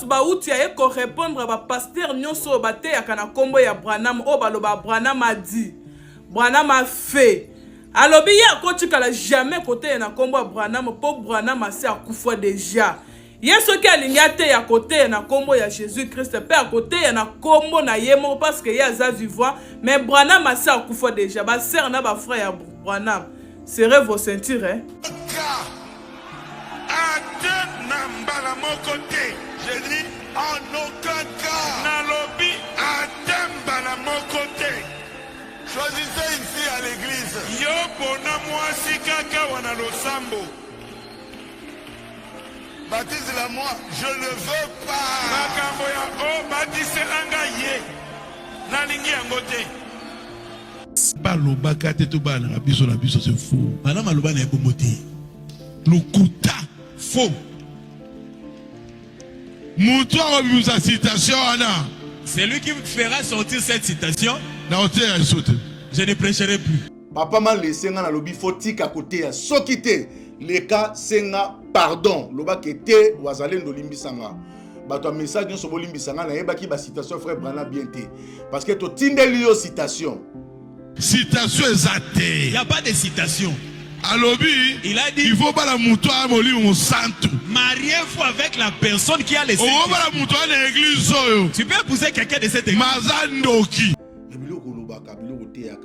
bauti aye ko répondre ba pasteur nyonso ba te yakana kombo ya Branham o baloba Branham a dit Branham a fait alobi ya ko tikala jamais côté na kombo ya Branham po Branham a se akufa déjà yeso ki alingi te ya côté na kombo ya Jésus Christ pe à côté ya na kombo na yemo parce que ya za vivant mais Branham a se akufa déjà ba sœur na ba frère ya Branham serrez vos ceintures hein. Je dis en aucun cas. Nalobi Ademba na mon côté. Choisissez ici à l'église. Yo bona mwasi kaka wana losambo. Baptise-la moi, je ne veux pas. Makambo ya o baptise langa ye. Nalingi yango te. Baloba kate to bana biso na biso c'est faux. Bana maloba na ebomote. Lokuta faux. C'est lui qui fera sortir cette citation. Je ne prêcherai plus. Papa m'a laissé dans lobby fotique à côté à sokité. Les cas senga pardon. Loba kete wazalen do limbisanga. Ba toi message non so limbisanga na yeba ki ba citation frère Branham bien té. Parce que to tindelio citation. Citation exacte. Il y a pas de citation. Alobi, il a dit il faut pas la mouton à moli on santo. Mariez-vous avec la personne qui a les Saint-Esprit. On va la mouton à l'église. Tu peux épouser quelqu'un de cette église. Mazandoki.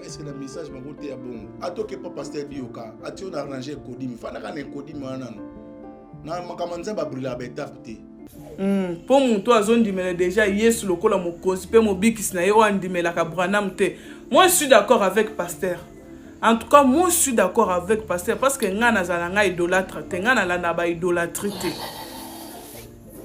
Est-ce que le message m'a goûté à bon? Atoke pas pasteur Dioka. Ati on a arrangé Kodim. Fana kan Kodim manan. Na makamanza ba brûler beta fute. Pour mon toi zone dimela déjà yes lokola mo konsipe mo bikis na yo andimela ka Branham te. Moi je suis d'accord avec pasteur. En tout cas, moi je suis d'accord avec pasteur parce que ngana zalanga idolâtre, te ngana la na ba idolâtrie.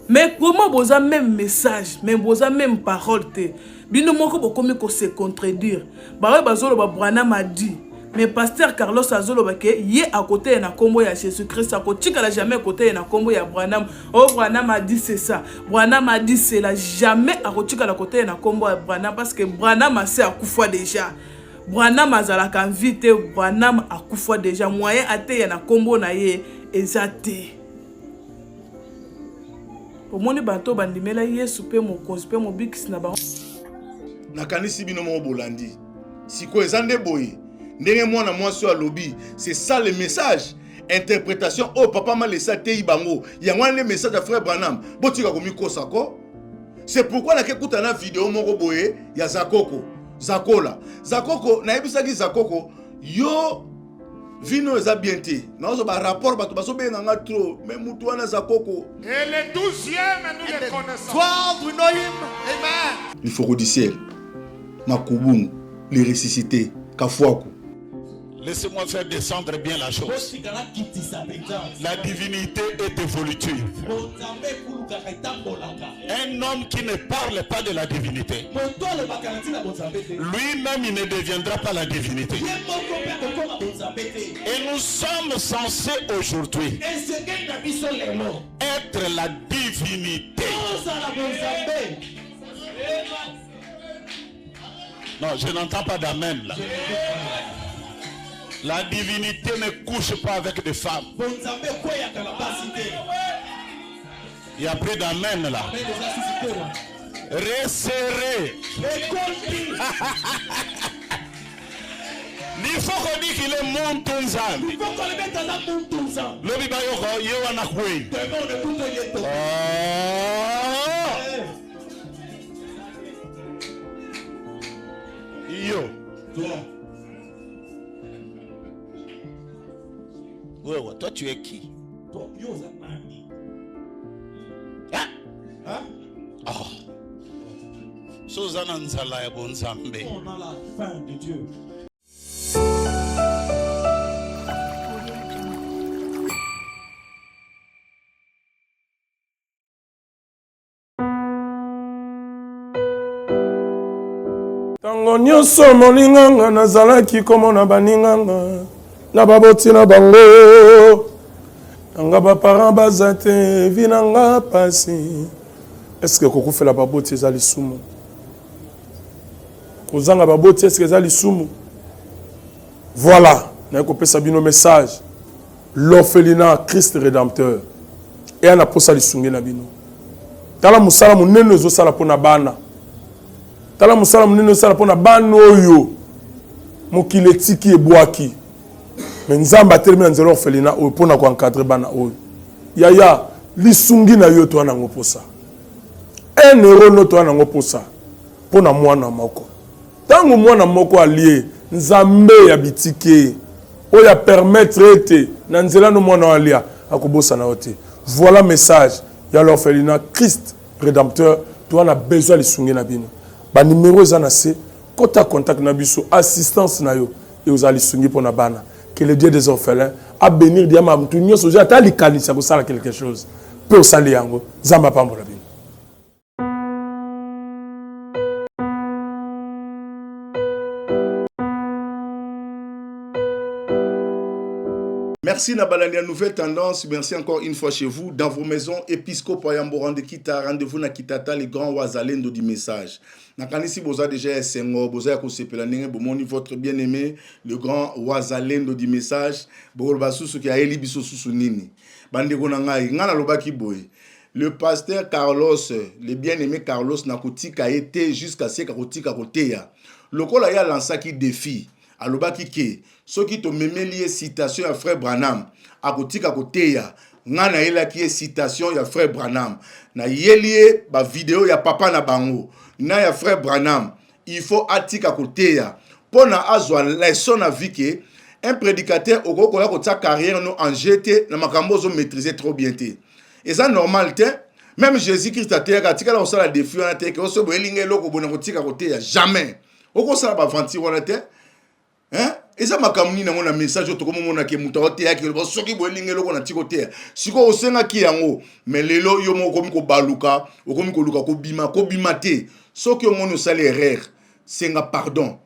Mais comment vous avez même message, mais vous avez même parole te. Bino moko bokomi ko se contredire. Ba we bazolo ba Branham a dit. Mais pasteur Carlos azolo ba ke ye à côté na kombo ya Jésus Christ a côté kala jamais à côté na kombo ya Branham. Oh Branham a dit c'est ça. Branham a dit c'est là jamais à côté kala côté na kombo ya Branham parce que Branham a se akufa déjà. Branham azalaka vite Branham akufa déjà moyen ate na kombo na ye ezate. Pour moni bato bandimela Yesu pe mo konzi pe mo bikis na ba. Nakanisi bino mo bolandi. Siko ezande boye. Ndenge mwana mwasi wa lobby, c'est ça le message. Interprétation oh papa m'a laissé te ibango. Yango le message de frère Branham. Botika komi kosako. C'est pourquoi na kekuta na vidéo moko boye ya Zakoko. Zakola. Zakoko, na ebisaki Zakoko, yo vino eza bien te. Na ozo ba rapport bato baso benga trop, mais mutu wana Zakoko. Et le 12e nous le connaissons. 12 we know him. Amen. Il faut rediciel. Makubung, les ressuscités, Kafuaku. Laissez-moi faire descendre bien la chose. La divinité est évolutive. Un homme qui ne parle pas de la divinité, lui-même il ne deviendra pas la divinité. Et nous sommes censés aujourd'hui être la divinité. Non, je n'entends pas d'amen là. La divinité ne couche pas avec des femmes. Il y a plus d'amen là. Resserré. Il faut qu'on dise qu'il est Montunzan. Il faut qu'on le mette dans Montunzan. Le bibayoko, yewanakwe. Yo. Ouais, toi tu es qui? Hein? Hein? Oh. Sozana Nzala ya Bonzambe. On a la fin de Dieu. Tango nyonso molinganga nazalaki komona baninganga na baboti na bango nanga baparent baza te vi nanga pasi. Est-ce que kokufela baboti eza lisumu? Kozanga baboti est-ce que eza lisumu? Voilà, na kopesa bino message. L'orphelinat Christ rédempteur. Et ana posa lisunge na bino. tala musala munene ezosala mpona bana tala musala munene ezosala mpona bana oyo mokili etiki ebwaki me nzambe atelemi na nzela orphelina oyo mpona koencadre bana oyo yaya lisungi na yo toa nango mposa 1 euro no toa nango mposa mpona mwana moko ntango mwana moko alie nzambe ya bitike oyo apermettre ete na nzela no mwana alia akobosana yo te. Voilà message ya l'orphelinat Christ rédempteur toa na besoin lisungi na bino ba numéro eza na se kota contact na biso assistance na yo et aux lisungi mpona bana. Que le Dieu des orphelins a bénir diama mtu nyonso ja ta likanisa ko sala quelque chose pe osali yango zamba pambola bino. Merci Nabalania Nouvelle Tendance. Merci encore une fois chez vous, dans vos maisons. Épiscope Yamborande Kita, rendez-vous na Kitata, les grands Wazalendo du message. Nakanisi Boza déjà Sengo, Boza Yakosepela Nenge, Bomoni, votre bien-aimé, le grand Wazalendo du message. Borobasusu qui a éli biso susunini. Bandego Nangai, Ngana Lobaki Boy. Le pasteur Carlos, le bien-aimé Carlos, Nakotika a été jusqu'à ce Kakotika Koteya. Le col a lancé qui défie. Alobaki ke ceux qui te mémelier citation à frère Branham akotika koteya ngana ela ki citation ya frère Branham na yelie ba vidéo ya papa na bango na ya frère Branham il faut atika koteya pona azwa leçon na vie ke un prédicateur okoko ya kota carrière no en jeté na makambo zo maîtriser trop bien té et ça normal té même Jésus-Christ a té ka tika la osala défi na té ke oso boelinge loko bona kotika koteya jamais oko sala ba vanti wana té. Hein? Et ça m'a kamuni na mona message to komo mona ke muta ote ya ke soki boelinge loko na tiko te siko osenga ki yango mais lelo yo mo komi ko baluka okomi ko luka ko bima te soki o mono sale erreur senga pardon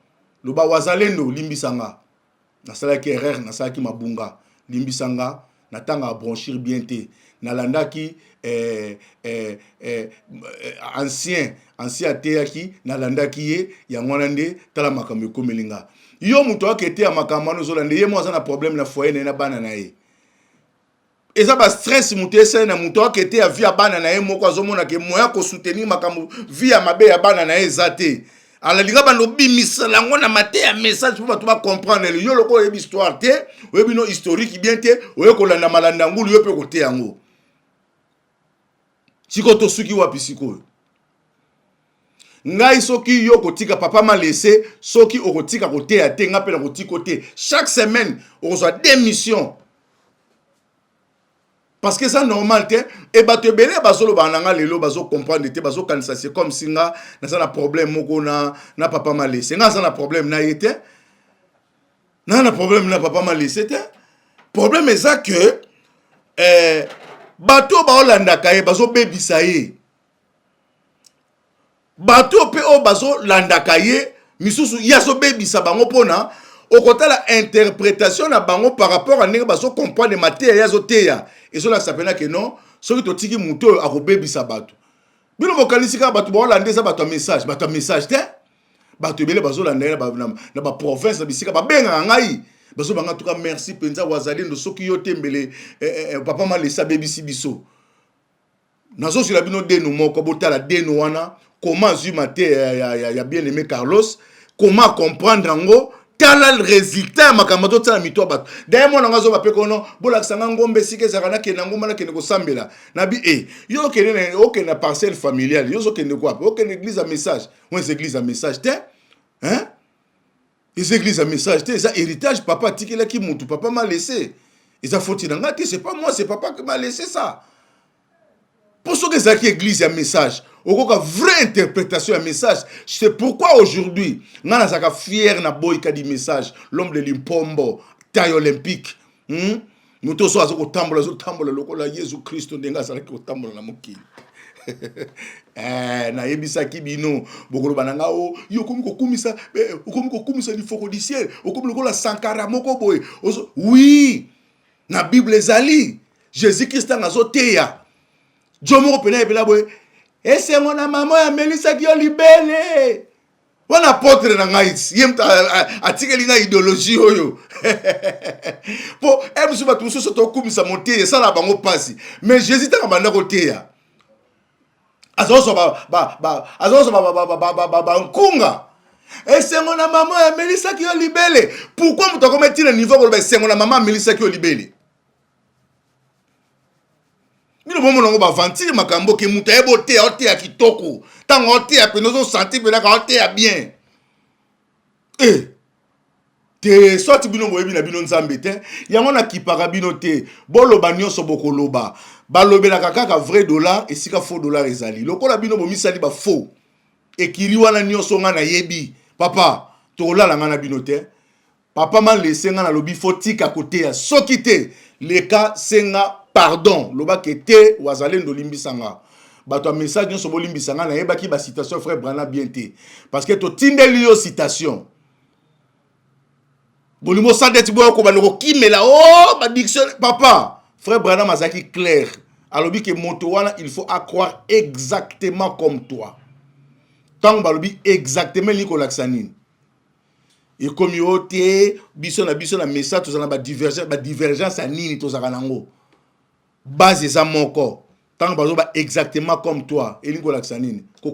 lo ba wazalendo limbisanga na sala ki erreur na sala ki mabunga limbisanga na tanga branchir bien te na landaki ancien ateyaki na landaki ye yangwana nde tala makambo komelinga yo muto akete ya makambo no zolande ye mwaza na problème na foyer na bana na ye eza ba stress muto esa na muto akete ya vie ya bana na ye moko azomona ke moya ko soutenir makambo vie ya mabe ya bana na ye zate ala linga bando bimisa lango na mate ya message pour bato ba comprendre yo loko yebi histoire te oyebi no historique bien te oyeko landa malanda ngulu yo pe kote yango siko to suki wapi siko ngai soki yo kotika papa m'a laissé soki okotika kote ya te ngapela kotiko te chaque semaine on reçoit des missions parce que ça normal te et bato belé bazolo bananga lelo bazo comprendre te bazo kanisa c'est comme si nga na ça na problème moko na papa m'a laissé nga ça na problème na yete na problème na papa m'a laissé te problème est ça que bato ba olanda kaye bazo bebisa ye bato pe o bazo landaka ye misusu yaso bebisa bango pona okotala interprétation na bango par rapport à ndenge bazo comprendre matière yazo teya et cela s'appelle que non soki to tiki muto akobebisa bato bino mokanisi ka bato ba olanda za bato message te bato bele bazo landa na ba province na bisika ba benga ngai bazo banga tuka merci penza wazalendo soki yo tembele papa m'a laissé bebisi biso nazo sur la bino deno moko botala deno wana. Comment zumate ya bien aimé Carlos, comment comprendre ngo quel le résultat makamado tala mito bato d'ailleurs moi ngazo ba pe kono bolakisanga ngombe sike zakana ke na ngoma na ke ko sambela na bi yo ke na parcelle familiale yo zo ke ne quoi OK église à message ouais c'est église à message te hein les églises à message te ça héritage papa tikela ki mutu papa m'a laissé et ça faut dire ngati c'est pas moi c'est papa qui m'a laissé ça pour ceux qui ont église à message okoka vraie interprétation à message c'est pourquoi aujourd'hui ngana saka fier na boyka di message l'homme de Limpombo taille olympique muto so azoko tambola lokola Yesu Kristo ndenga sala ko tambola na mokili na yebisa kibino bokolo bananga o yo komi ko kumisa li foko du ciel okomi lokola Sankara moko boy oui na Bible ezali Jésus Christ ngazo teya Jomo pena ebela boy ese mona mama ya Melissa ki olibele wana apôtre na ngai yemta atikeli na idéologie oyo po emsu batu so to kumisa monter ça la bango pasi mais Jésus ta banda koteya azoso nkunga esengo na mama ya Melissa ki yo libele. Pourquoi muto kometi na niveau ko esengo na mama Melissa ki yo libele? Mino bomo nango ba ventile makambo ke muto ebo te ote ya kitoko. Tango ote ya penozo santi pena ka ote ya bien. Te sorti bino boyebi na bino nzambe te. Yango na kipaka bino te. Boloba nyonso bokoloba. Balobelaka kaka vrai dollar esika faux dollar ezali. Lokola bino bomisali ba faux. Ekiri wana nyonso nga na yebi. Papa, tolala nga na bino te. Papa man laissé nga na lobi faut tika kote ya soki te. Leka senga pardon. Loba kete wazale ndolimbisanga. Bato a message nyonso bolimbisanga na yebaki ba citation frère Branham bien te. Parce que to tindeli yo citation. Bolimo sadeti boyo ko baloko kimela oh ba dictionnaire papa. Frère Branham azaki clair. Alobi que moto wana il faut croire exactement comme toi. Tant balobi exactement liko laksanine. Et comme yote biso na message tozana ba divergence anini tozaka nango. Base za moko. Tant balobi exactement comme toi et liko laksanine. Ko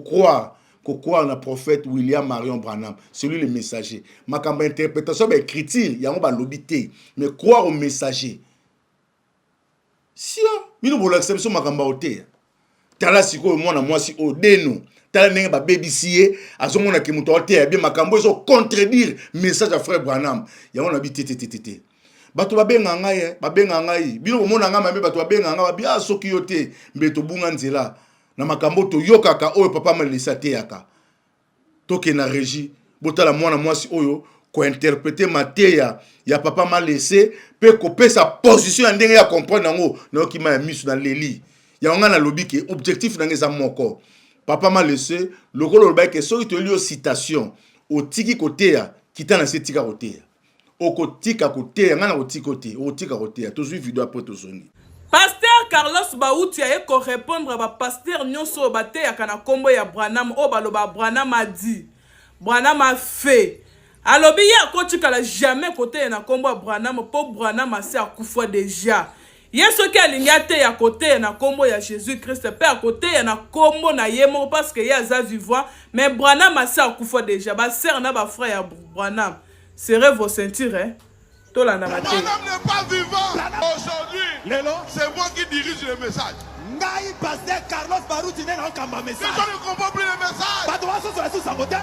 croire na prophète William Marion Branham, celui le messager. Makamba interprétation ba écriture yango ba lobité, mais croire au messager. Si mino bola exception makamba ote. Tala siko mwana mwasi odeno. Tala nenge ba babysier azomona ke muto ote bien makambo eso contredire message à frère Branham. Yango na bi tete. Bato babenga ngai, bino bomona nga mambe bato babenga nga bia soki yote mbeto bunga nzela. Na makambo to yokaka oyo papa Melissa te yaka. Toke na régie botala mwana mwasi oyo ko interpréter mateya ya papa Melissa pe ko pesa position ya ndenge ya comprendre nango na okima ya misu na leli. Ya nga na lobi ke objectif na ngeza moko. Papa Melissa lokolo loba ke soki to li o citation o tiki koteya kitana se tika koteya. Okotika koteya nga na otika koteya, otika koteya. To suivi vidéo après to soni. Pasteur Carlos Bauti a ko répondre ba pasteur nyonso ba te yakana kombo ya Branham o baloba Branham a dit Branham a fait alobi ya ko tikala jamais côté na kombo ya Branham po Branham a se akufa déjà yeso ki alinga te ya côté na kombo ya Jésus Christ pe à côté na kombo na yemo parce que ya za vivant mais Branham a se akufa déjà ba sœur na ba frère ya Branham serrez vos ceintures hein. Branham n'est pas vivant. Aujourd'hui, c'est moi qui dirige le message. Pasteur Carlos Baruti n'est pas un message. Les gens ne comprennent plus le message.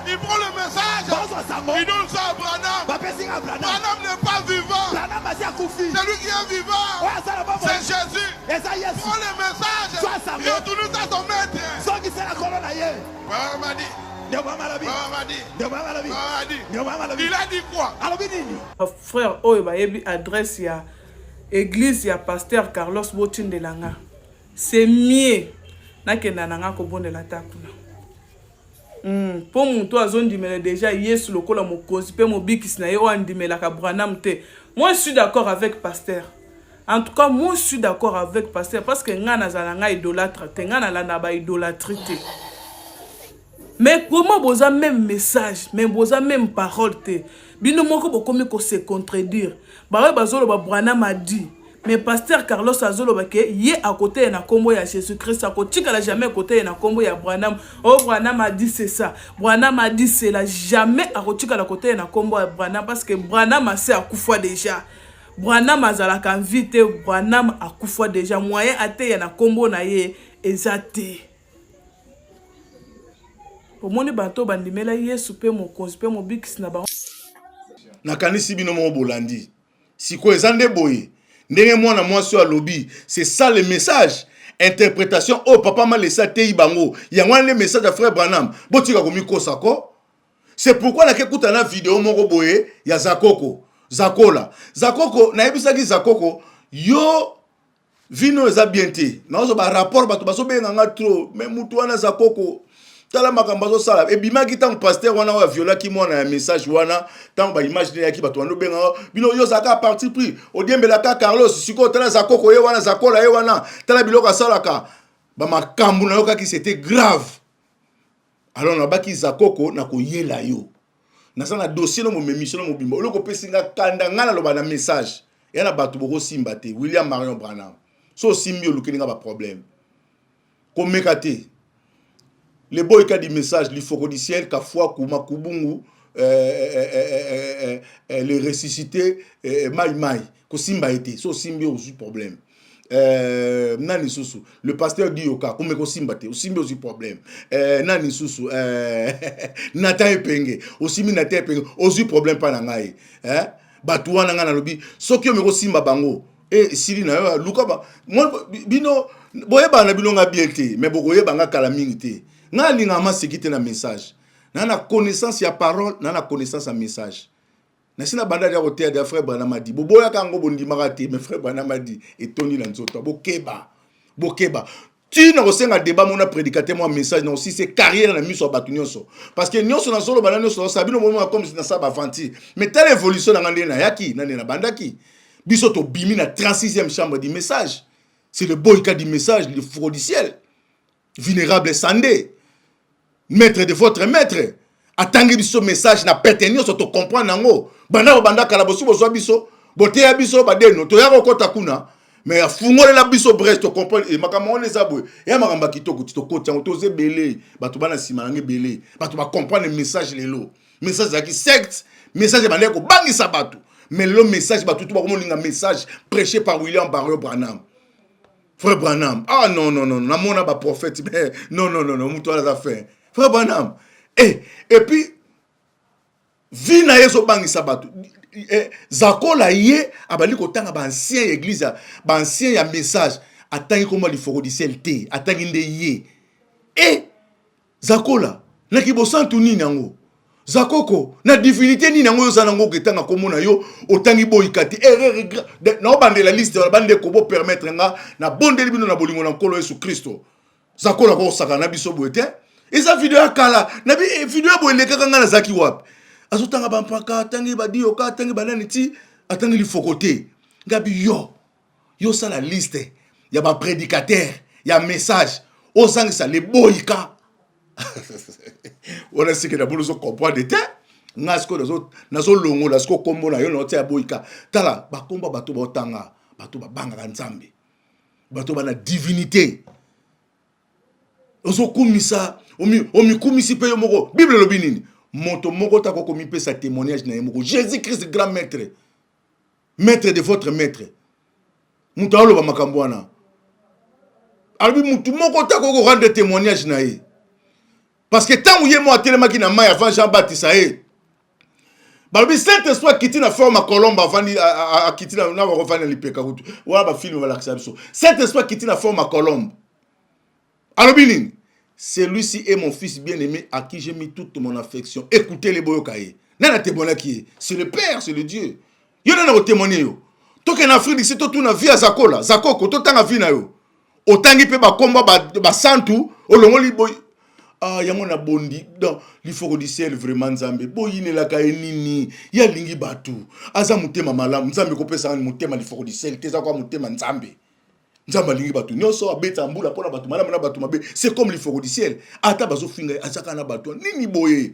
Il prend le message. Il donne ça à Branham. Branham n'est pas vivant. C'est lui qui est vivant. C'est Jésus. Prends le message. Et retourne à ton maître. Branham a dit. Il a dit quoi? Frère oyo ba yebi adresse ya église ya pasteur Carlos Botin de Langa. C'est mieux nakenda nanga ko bondela takuna. Po muto azondimela déjà Yesu lokola mokozi pe mobikisi na ye wandimela ka Branham te. Moi je suis d'accord avec pasteur. En tout cas, moi je suis d'accord avec pasteur parce que ngana zalanga idolâtre te ngana lana ba idolâtrie te. Mais comment vous avez même message, mais vous avez même parole te. Bino moko bokomi ko se contredire. Ba bazolo ba Branham a dit. Mais pasteur Carlos azolo ba ke ye à côté na kombo ya Jésus Christ a côté la jamais côté na kombo ya Branham. Oh Branham a dit c'est ça. Branham a dit c'est là jamais à côté na kombo ya Branham parce que Branham a se akufa déjà. Branham azala kan vite Branham akufa déjà moyen ate na kombo na ye ezate. Pour moi, bato bandimela Yesu pe mokonzi pe mobikisi na ba. Nakanisi bino mo bolandi. Siko ezande boye. Ndenge mwana mwasi wa lobi, c'est ça le message. Interprétation oh papa Melissa te ibango. Yango le message à frère Branham. Botika komi kosako. C'est pourquoi na kekuta na vidéo moko boye ya Zakoko. Zakoko na ebisaki Zakoko yo vino eza bien te. Na ozo ba rapport bato baso benga nga trop mais mutu wana Zakoko tala makambazo sala e bimaki tang pasteur wana wa viola ki mona message wana tang ba image ne yaki bato wana benga bino yo zaka parti pris odiembela ka Carlos siko tala Zakoko ye wana Zakola ye wana tala biloko salaka ba makambu na yo kaki c'était grave. Alors na baki Zakoko na ko yela yo na sana dossier no mo mission no mo bimbo loko pesinga kanda ngana loba na message yana bato boko simba te William Marion Branham so simbi olukelinga ba problème komeka te les boyka du message, l'ifocodiciel, Kafwa, Kuma, Kubungu, les ressuscités, Mai, Kosimba été, so Simbi aussi problème. Nani Susu, le pasteur dit Yoka, comme Kosimba te, aussi problème. Nani Susu, Nathan Epenge, aussi Nathan Epenge, aussi problème pas nangaye. Batouana ngana lobi, Sokyo me Kosimba bango. Et Siri na Luka ba, moi bino, boyeba na bino nga bielté, mais boyeba nga kalamingité. Nga linga ma sekite na message. Nana connaissance ya parole, nana connaissance ya message. Nasina banda ya hotel de frère Branamadi. Boboya kango bondi marati, mais frère Branamadi et Tony Lanzoto. Bokeba. Tu n'as pas un débat, mon prédicateur, mon message, non, si c'est carrière, la mise sur Batunyoso. Parce que nous sommes solo banano sur Sabino moment comme si ça va fanti. Mais telle évolution dans l'année na yaki, na bandaki. Bisoto bimi na 36e chambre du message. C'est le boyka du message, le fraudiciel. Vénérable Sandé. Maître de votre maître. Attendez biso message na pétenio so to comprendre nango. Banda kalabosi bozo biso, bote ya biso badeno to ya kokota kuna. Mais fungole la biso brest to comprendre e makama les abwe. Ya makamba kitoko to kota to ze belé, batu bana simanange belé. Batu ba comprendre le message lelo. Message za ki secte, message bande ko bangisa batu. Mais le message batu to ba ko molinga message prêché par William Barrio Branham. Frère Branham. Ah non, na mona ba prophète. Non, muto la affaire. Frère Branham. Et puis, vina yeso bangi sabatu. Zakola ye, abali kotanga ba ancien église, ba ancien ya message. Atangi koma li forodiciel te, atangi nde ye. Et, Zakola, na kibosantu ni nango. Zakoko, na divinité ni nango yo zanango ketanga komona yo, otangi boikati. Na obande la liste, bande kobo permettre nga, na bonde libino na bolingo na nkolo Yesu Kristo. Zakola ko saka na biso boete. Et sa vidéo akala, nabi vidéo bo eleka kanga na zaki wap. Azotanga bampaka, tangi badi yoka, tangi banani ti, atangi li fokote. Ngabi yo sa la liste, ya ba prédicateur, ya message, o sangi sa le boyka. On a ce que d'abord nous comprendre de ngasko nazo longo la sko kombo na yo na tia boyka. Tala ba komba bato ba otanga, bato ba banga nzambe. Bato ba na divinité. Ozo kumisa omi kumisi pe yo moko Bible lobi nini moto moko ta ko komi pe sa témoignage na moko Jésus Christ grand maître de votre maître muto alo ba makambo wana albi mutu moko ta ko rendre témoignage na ye parce que tant où yé mo atelema ki na mai avant Jean-Baptiste aé balbi Saint-Esprit kiti na forme colombe avant a kiti na va revenir lipeka kutu wala ba film wala kisabiso Saint-Esprit kiti na forme colombe alobi nini. Celui-ci est mon fils bien-aimé à qui j'ai mis toute mon affection. Écoutez les boyokaye. Nana témoigna qui est. C'est le Père, c'est le Dieu. Yo nana témoigner yo. Toke en Afrique ici to tuna via Zakola. Zakoko to tanga vina yo. Otangi pe ba komba ba santu olongo li boy. Ah yango na bondi. Donc il faut que ciel vraiment nzambe. Boyine la ka nini. Ya lingi batu. Aza mutema malamu. Nzambe ko pesa mutema il faut que ciel teza kwa mutema nzambe. Nzamba lingi batu nyoso abeta mbula pona batu malamu na batu mabe c'est comme les forêts du ciel ata bazo finga azaka na batu nini boye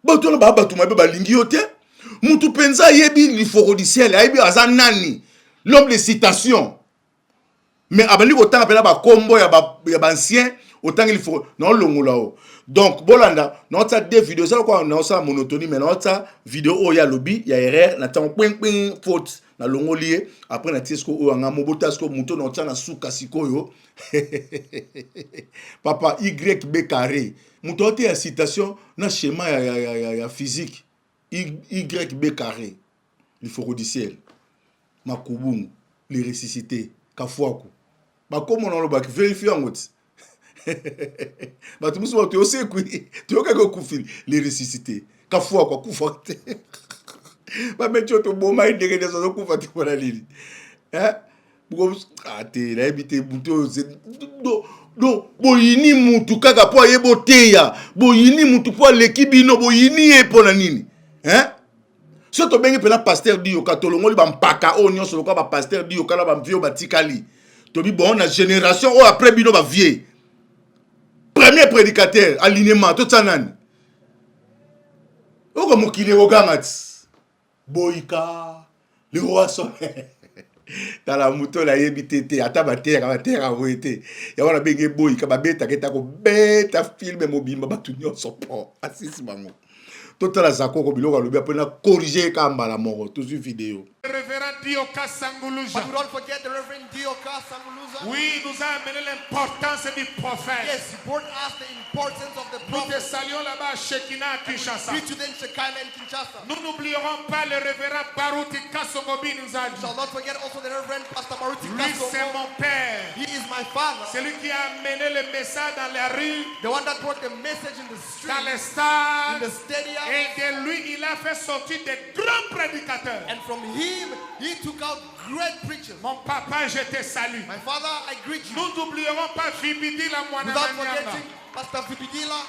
batu na batu mabe ba lingi yote mutu penza yebi les forêts du ciel ayebi azanani l'homme de citation mais abali kotanga pela ba kombo ya ba ancien autant il faut non longola o donc bolanda non ta deux vidéos ça quoi non ça monotonie mais non ta vidéo o ya lobby ya erreur na tan ping faute na longolier après na tisco o nga mobotasko muto no tana suka sikoyo papa YB carré muto te ya citation na schéma ya physique YB carré il faut du ciel makubungu les ressusciter kafwaku ba comme on ba vérifier en route ba tu muso tu aussi kui tu o kako kufili les ressusciter kafwaku kufa ba mettre to boma idege de so kufa ti pour lili buko ate la habité buto do boyini mutu kaka po yeboteya boyini mutu po lekibino boyini e pona nini so to bengi pela pasteur di yoka to longoli ba mpaka o nyonso loka ba pasteur di yoka la ba vieux batikali to bi bon na génération o après bino ba vieux premier prédicateur alignement to tsanani o ko mokile o gamati boyika le roi son dans la moto la yebitete ata batera voyete ya wana benge boy ka babeta keta ko beta film mobimba batu nyonso po asisi bango totala zako ko biloko lobi apena corriger kamba la moko tout sur vidéo. Révérend Dioka Sanguluja. But don't forget the Reverend Dioka Sanguluza. Oui, nous a amené l'importance du prophète. Yes, he brought us the importance of the Nous te prophet. saluons là-bas à Shekina, Kinshasa. We today in Shekinah and Kinshasa. Nous n'oublierons pas le révérend Baruti Kasongobi We Nzadi. shall not forget also the Reverend Pastor Maruti Lui, c'est Kasongo. mon père. He is my father. C'est lui qui a amené le message dans les rues, The one that brought the message in the street, dans les in stades. the stadium. Et de lui, il a fait sortir des grands prédicateurs. And from him, he took out great preachers. Mon papa, je te salue. My father, I greet you. Nous n'oublierons pas Fibidi la Without Mwanamanyanga. forgetting Pastor Fibidila,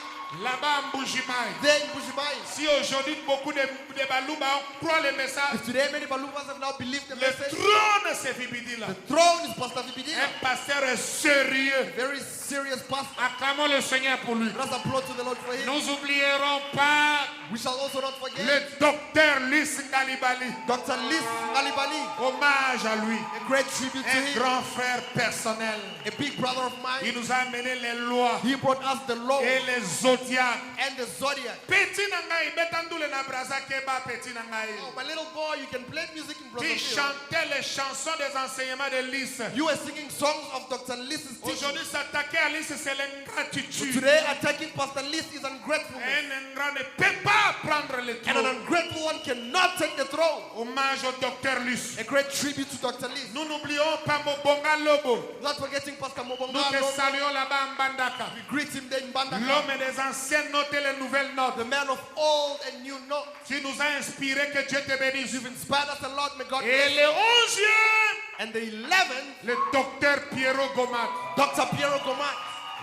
Là-bas à Mbujimai. there in Bujibai. Si aujourd'hui beaucoup de Balouba croient le message, If today many Balubas have now believed the le message, trône c'est Fibidi là. the throne is Pastor Fibidila. Un pasteur sérieux. Very serious pastor. Acclamons le Seigneur pour lui. Let us applaud to the Lord for him. Nous n'oublierons pas We shall also not forget le docteur Lys Ngalibali. Dr. Lis Ngalibali, Hommage à lui. a great tribute to Un him, grand frère personnel. a big brother of Il mine. nous a amené les lois He brought us the law et les zodiacs. and the zodiac. Petit nangai, betandule na braza keba petit nangai. Oh, my little boy, you can play music in Qui Brazzaville. chantait les chansons des enseignements de Lys. You were singing songs of Dr. Lis's teaching. Aujourd'hui, s'attaquer à Lys, c'est l'ingratitude. Today, attacking Pastor Lis is ungratefulness. Un ingrat ne peut pas prendre le And an trône. ungrateful one cannot take the throne. Hommage au docteur Lys. A great tribute to Dr. Lis. Nous n'oublions pas Mobonga Lobo. Not forgetting Pastor Nous Mobonga. te saluons là-bas en Bandaka. We greet him there in Bandaka. L'homme des anciennes notes et les nouvelles notes. The man of old and new note. Tu nous as inspiré, que Dieu te bénisse. You've inspired us a lot. May God Et bless le you. 11e, And the 11th, le docteur Pierrot Gomat. Dr. Piero Gomat,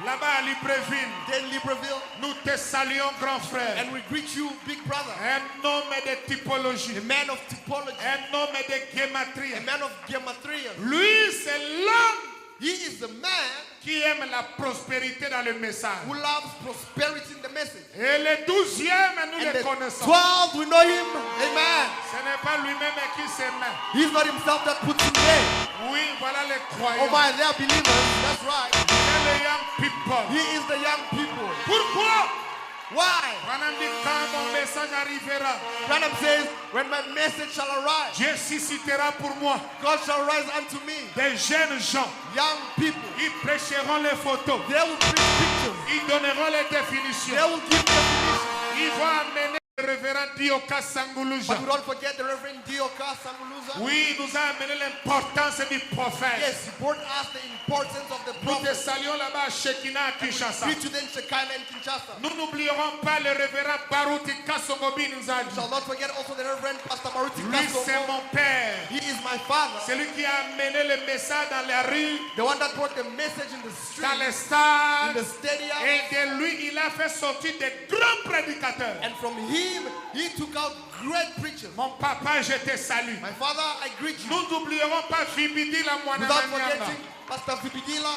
Là-bas à Libreville, there in Libreville. nous te saluons, grand frère. And we greet you, big brother. Un homme de typologie. A man of typology. Un homme de gématrie. A man of gematria. Lui, c'est l'homme He is the man qui aime la prospérité dans le message. who loves prosperity in the message. Et le 12e, nous And le the connaissons. 12th, we know him. Amen. Ce n'est pas lui-même qui se met. He's not himself that puts him there. Oui, voilà les Oh croyants. my, they are believers. That's right. C'est les young people. He is the young people. Pourquoi? Why? Branham dit, quand mon message arrivera, Branham says, when my message shall arise, Dieu suscitera pour moi God shall rise unto me. des jeunes gens. Young people. Ils prêcheront les photos. They will preach pictures. Ils donneront les They définitions. will give definitions. Ils vont amener le révérend Dioka Sanguluja. But we don't forget the Reverend Dioka Sanguluza. Oui, il nous a amené l'importance du prophète. Yes, he brought us the importance of the Nous te prophet. saluons là-bas à Shekina, Kinshasa. We today in Shekinah and Kinshasa. Nous n'oublierons pas le révérend Baruti Kasongobi We Nzadi. shall not forget also the Reverend Pastor Maruti Lui, c'est Kasongo. mon père. He is my father. C'est lui qui a amené le message dans les rues, The one that brought the message in the street, dans les in stades. the stadium. Et de lui, il a fait sortir des grands prédicateurs. And from him, he took out great preachers. Mon papa, je te salue. My father, I greet you. Nous n'oublierons pas Fibidi la Without Mwanamanyanga. forgetting Pastor Fibidila,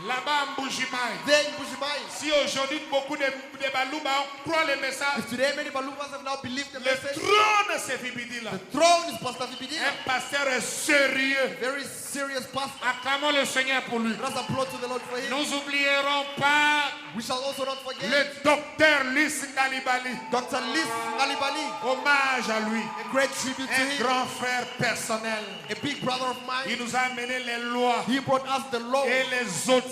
Là-bas à Mbujimai. there in Bujibai. Si aujourd'hui beaucoup de Balouba croient le message, If today many Balubas have now believed the le message, trône c'est Fibidi là. the throne is Pastor Fibidila. Un pasteur sérieux. Very serious pastor. Acclamons le Seigneur pour lui. Let us applaud to the Lord for him. Nous n'oublierons pas We shall also not forget le docteur Lys Ngalibali. Dr. Lis Ngalibali, Hommage à lui. a great tribute to Un him, grand frère personnel. a big brother of mine. Il nous a amené les lois He brought us the law et les zodiacs.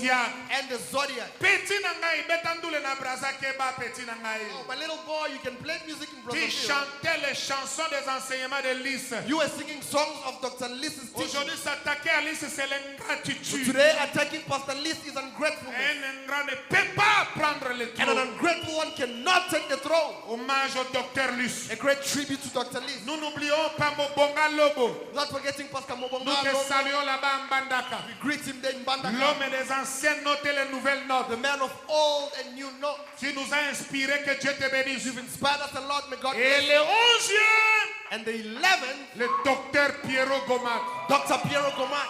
and the zodiac. Petit nangai, betandule na braza keba petit nangai. Oh, my little boy, you can play music in Qui Brazzaville. chantait les chansons des enseignements de Lys. You were singing songs of Dr. Lis's teaching. Aujourd'hui, s'attaquer à Lys, c'est l'ingratitude. Today, attacking Pastor Lis is ungratefulness. Un ingrat ne peut pas prendre le And an trône. ungrateful one cannot take the throne. Hommage au docteur Lys. A great tribute to Dr. Lis. Nous n'oublions pas Mobonga Lobo. Not forgetting Pastor Nous Mobonga. te saluons là-bas en Bandaka. We greet him there in Bandaka. L'homme des anciennes notes et les nouvelles notes. The man of old and new note. Tu nous as inspiré, que Dieu te bénisse. You've inspired us a lot. May God Et bless you. le 11e, And the 11th, le docteur Pierrot Gomat. Dr. Piero Gomat,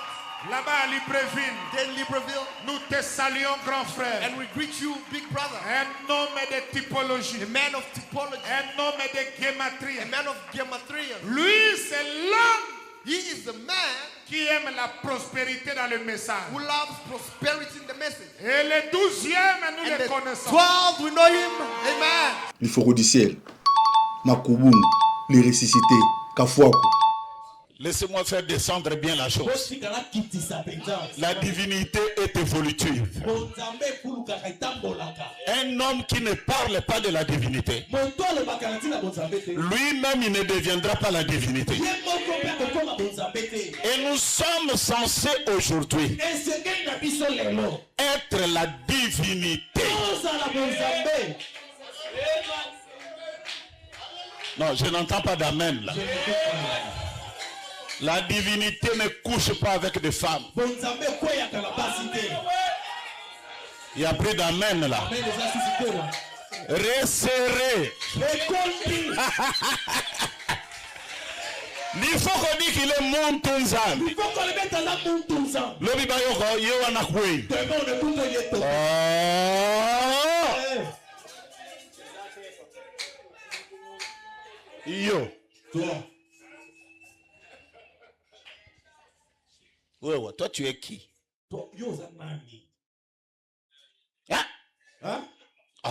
Là-bas à Libreville, there in Libreville. nous te saluons, grand frère. And we greet you, big brother. Un homme de typologie. A man of typology. Un homme de gématrie. A man of gematria. Lui, c'est l'homme He is the man qui aime la prospérité dans le message. who loves prosperity in the message. Et le 12e, nous And le the connaissons. 12, we know him. Amen. Il faut du ciel. Makubung, les ressuscités, Kafuako. Laissez-moi faire descendre bien la chose. La divinité est évolutive. Un homme qui ne parle pas de la divinité, lui-même il ne deviendra pas la divinité. Et nous sommes censés aujourd'hui être la divinité. Non, je n'entends pas d'amen là. La divinité ne couche pas avec des femmes. Il y a plus d'amen là. Resserré. Il faut qu'on dise qu'il est Montunzan. Lobi bayoko yewana kwe. Yo. Ouais, toi tu es qui? Hein? Oh.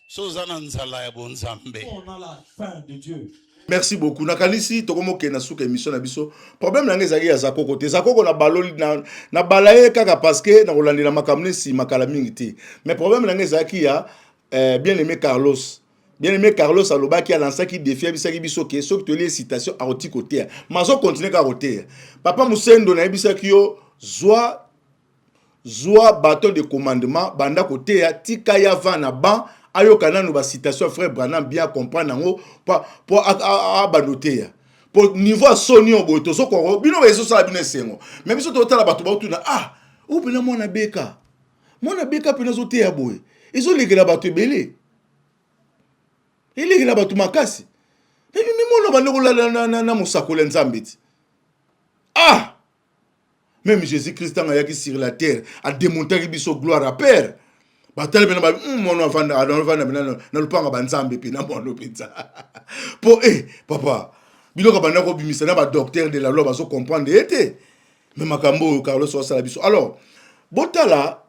Sozana nzala ya bonzambe. On a la fin de Dieu. Merci beaucoup. Nakanisi tokomoke na suka émission na biso. Problème na ngezaki ya Zakoko te. Zakoko na baloli na balaye kaka parce que na kolandela makamne si makala mingi te. Mais problème na ngezaki ya bien-aimé Carlos. Bien-aimé Carlos alobaki a lancé qui défie bisaki biso ke so que les citations a oti côté. Mazo continuer ka côté. Papa Musendo na bisaki yo zwa bâton de commandement banda côté ya tika ya vana ban ayokana no ba citation frère Branham bien comprendre ngo pour abanoter. Pour niveau soni oboto so ko bino beso sala bino sengo. Mais biso to tala bato ba tuna ou pena mona beka. Mona beka pena zo te ya boy. Izo legela bato belé. Il est là-bas tout makasi. Mais mon na musakole nzambe. Même Jésus-Christ a qui sur la terre a démontré biso gloire à Père. Batal bena ba mon enfant na lupanga banzambe pe na mono pizza. Po papa, biloko bana ko bimisa na ba docteur de la loi baso comprendre été. Mais makambo Carlos sala biso. Alors, botala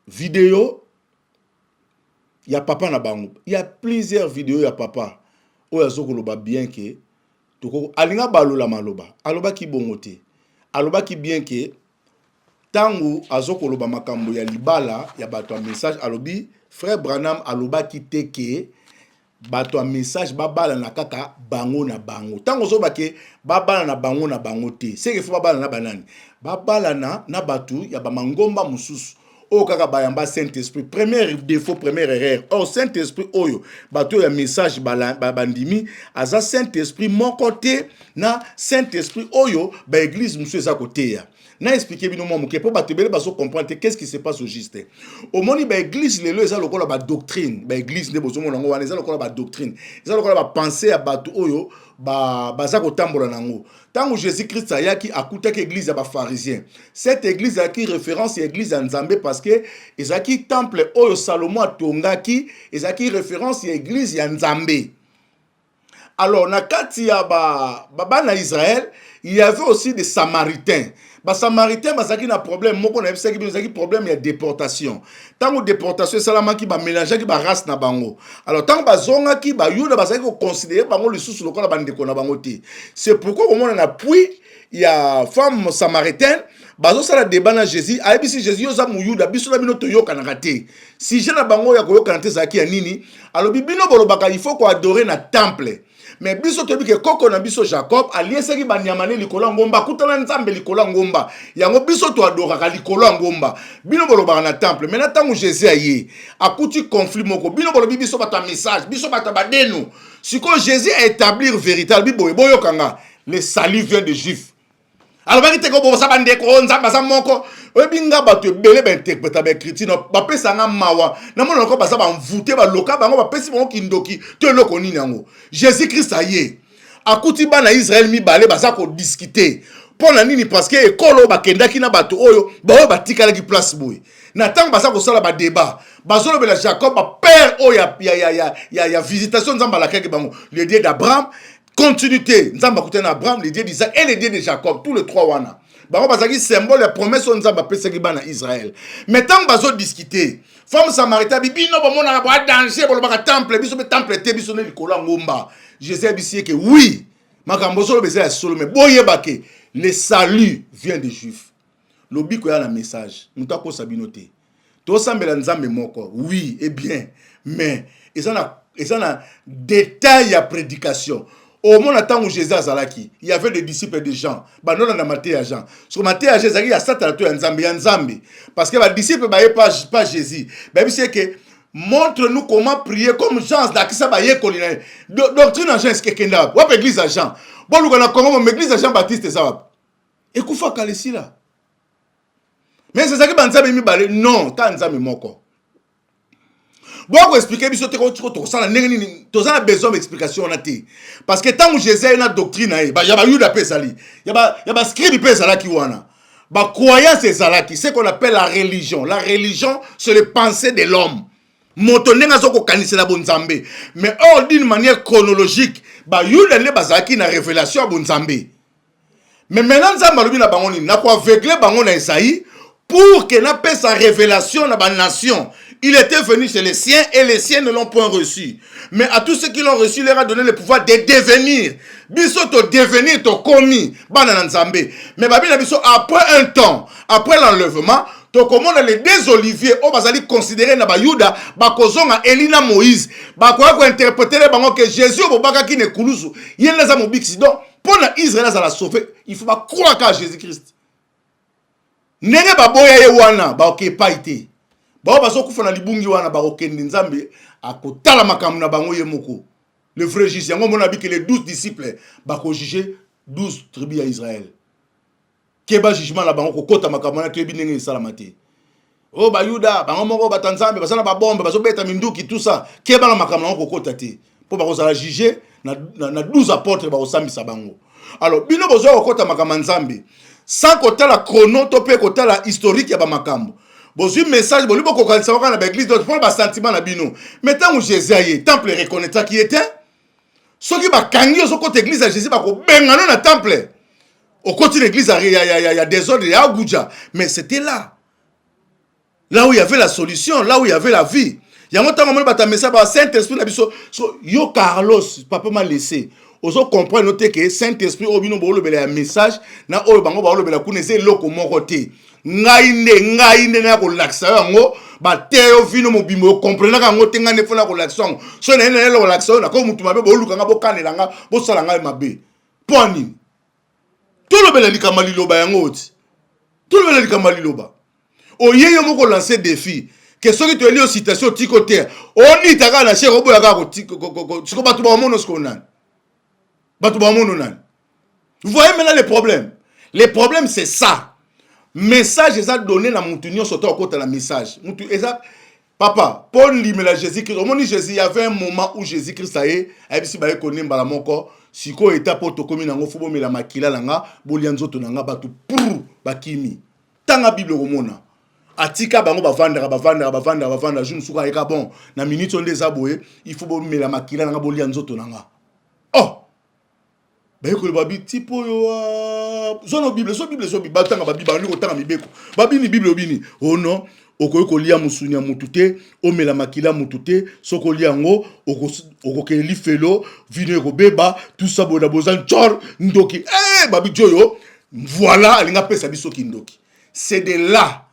vidéo il y a papa na bango. Il y a plusieurs vidéos il y a papa. O yazoko loba bien que toko alinga balola maloba. Aloba ki bongote. Aloba ki bien que tangu azoko loba makambo ya libala ya bato a message alobi frère Branham aloba ki teke bato a message babala na kaka bango na bango. Tango zo bake babala na bango te. C'est que faut babala na banani. Babala na batu ya ba mangomba mususu. Oh kaka bayamba Saint-Esprit premier défaut première erreur. Oh Saint-Esprit oyo bato ya message bandimi aza Saint-Esprit mon côté na Saint-Esprit oyo ba église monsieur za côté ya. Na expliquer bino mo ke po bato bele baso comprendre qu'est-ce qui se passe au juste. Au moni ba église lelo eza lokola ba doctrine, ba église ne bozo monango wana eza lokola ba doctrine. Eza lokola ba pensée ya bato oyo baza kotambola nango. Tant que Jésus-Christ ayaki akutaki église ya ba pharisien. Cette église a qui référence à église en Nzambe parce que ezaki temple oyo Salomon atongaki, ezaki référence à église ya Nzambe. Alors na kati ya bana Israël, il y avait aussi des Samaritains. Ba Samaritains bazaki na problème moko na bisaki bizaki problème ya déportation. Tango déportation salamaki ba mélanger ki ba race na bango. Alors tango bazonga ki ba yuda bazaki ko considérer bango lisusu lokola bandeko na bango te. C'est pourquoi comme on a appui il y a femme samaritaine bazo sala débat na Jésus ayebisi Jésus yoza muyuda biso na bino to yoka na kate. Si je na bango ya ko yoka na te zaki ya nini alors bibino bolobaka il faut ko adorer na temple. Mais biso tobi ke koko na biso Jacob aliesaki banyamane likolo ngomba kutana nzambe likolo ngomba yango biso to adoraka likolo ngomba bino bolobaka na temple. Mais na tango Jésus aye akuti conflit moko bino bolobi biso bata message biso bata badeno siko Jésus a établir véritable biboye boyokanga le salut vient des Juifs. Alors ba kiteko bo sa bande ko nzamba sa moko ebinga bato belé ba interpréter ba critique ba pesa nga mawa na mona ko ba sa ba mvouter ba loka bango ba pesi bango kindoki te loko nini yango Jésus Christ aye akuti bana Israël mi balé ba sa ko discuter pona nini parce que ekolo ba kendaki na bato oyo ba batikala ki place boy na tango ba sa ko sala ba débat ba zolo bela Jacob ba père oyo ya visitation nzamba la keke bango le Dieu d'Abraham continuité. Nzamba koute na Abraham, le Dieu d'Isaac et le Dieu de Jacob, tous les trois wana. Bango bazaki symbole la promesse on Nzamba pesaki bana Israël. Mais tant bazo discuter, femme samaritaine bibi no ba mona ba danger bo ba temple biso be temple te biso ne likolo ngomba. Jésus bisie que oui, makambo solo beza ya solo mais boye bake le salut vient des Juifs. Lobi ko ya na message, muta ko sabinote. To sambela Nzambe moko, oui et bien, mais ils ont détail à prédication. Au moment où Jésus azalaki, il y avait des disciples de Jean. Bah non on a maté à Jean. Sur maté à Jésus, il y a Satan to Nzambe. Parce que les disciples bah pas Jésus. Bah c'est que montre-nous comment prier comme Jean d'akisa ba yekolina. Doctrine en Jean ce que kenda. Wa église à Jean. Bon nous on a comment église à Jean Baptiste ça. Et kufa kalesi là. Mais c'est ça que Nzambe mi balé non, ta Nzambe moko. Bon, vous expliquer, tu as besoin d'explication. Parce que tant que Jésus a une doctrine, il y a eu la paix, il y a script de paix qui wana. Bah, croyance c'est ça qui, c'est qu'on appelle la religion. La religion, c'est le pensée de l'homme. Motonenga zoko kanise la bonzambe. Mais or d'une manière chronologique, bah, il y a une révélation à bonzambe. Mais maintenant, Nzambe na bangoni, na ko aveugle bangon na Esaïe pour que na paix sa révélation na ba nation. Il était venu chez les siens et les siens ne l'ont point reçu. Mais à tous ceux qui l'ont reçu, il leur a donné le pouvoir de devenir. Biso to devenir to commis. Banana Nzambe. Mais babina biso après un temps, après l'enlèvement, to comment les deux oliviers, on va considérer na ba Yuda, ba kozonga Elina Moïse, ba ko interpréter les bango que Jésus au baka ki ne kuluzu. Yen les amu biksi. Donc pour na Israël za la sauver, il faut pas croire à Jésus-Christ. Nene ba boya ye wana, ba ok pas été. Ba baso kufana libungi wana ba okende Nzambe akotala makambo na bango ye moko. Le vrai juge yango mona bi que les 12 disciples ba ko juger 12 tribus à Israël. Keba jugement la bango ko kota makambo na kebi ndenge salamate. Oh ba Yuda bango moko ba Tanzambe basana ba bombe baso beta minduki tout ça. Keba la makambo na ko kota te. Po ba ko sala juger na 12 apôtres ba ko sambisa bango. Alors bino bozo ko kota makambo Nzambe. Sans kota la chrono to pe kota la historique ya ba makambo. Bozu message boli boko kanisa wakana ba église d'autres prendre ba sentiment na bino. Mais tant que Jésus aye temple reconnaître qui était ceux qui ba kangi au côté église à Jésus ba ko bengano na temple. Au côté de l'église il y a désordre, il y a Abuja, mais c'était là. Là où il y avait la solution, là où il y avait la vie. Il y a longtemps on ba message ba Saint-Esprit na biso yo Carlos papa m'a laissé. Ozo comprendre noter que Saint-Esprit obino bolo bela message na oyo bango ba bela kunese loko moko te. Ngaine na ko laksa yango ba teo vino mobimo comprendre ka ngo tenga ne fona ko laksa yango so na ene lo laksa na ko mutu mabe bo luka nga bo kanela nga bo sala nga mabe poni to lo bela likamali loba yango ti to lo bela likamali loba o yeyo moko lancer défi que soki to eli o citation tikoter oni taka na chere obo ya ka ko tiko batu ba mono skonan batu ba mono nan. Vous voyez maintenant les problèmes. Les problèmes c'est ça. Message est donné dans mon union surtout à côté de la message. Papa, Paul dit mais la Jésus-Christ. Au moment où Jésus, il y avait un moment où Jésus-Christ a été, et puis si vous connaissez dans mon corps, si vous êtes pour te communiquer, il faut mais la makila langa, bolianzo to langa batu pour bakimi. Tanga Bible au monde. Atika bango bavanda, je ne suis pas bon. Na minute on des aboyés, il faut mais la makila langa bolianzo to langa. Oh. Ben que babi tipo yo zone Bible batanga babi ba liko tanga mibeko babi ni Bible obini oh non okoyiko lia musunya mutute omela makila mutute soko lia ngo okoke li felo vino ko beba tout ça boda bozan chor ndoki babi joyo voilà alinga pesa biso ki ndoki c'est de là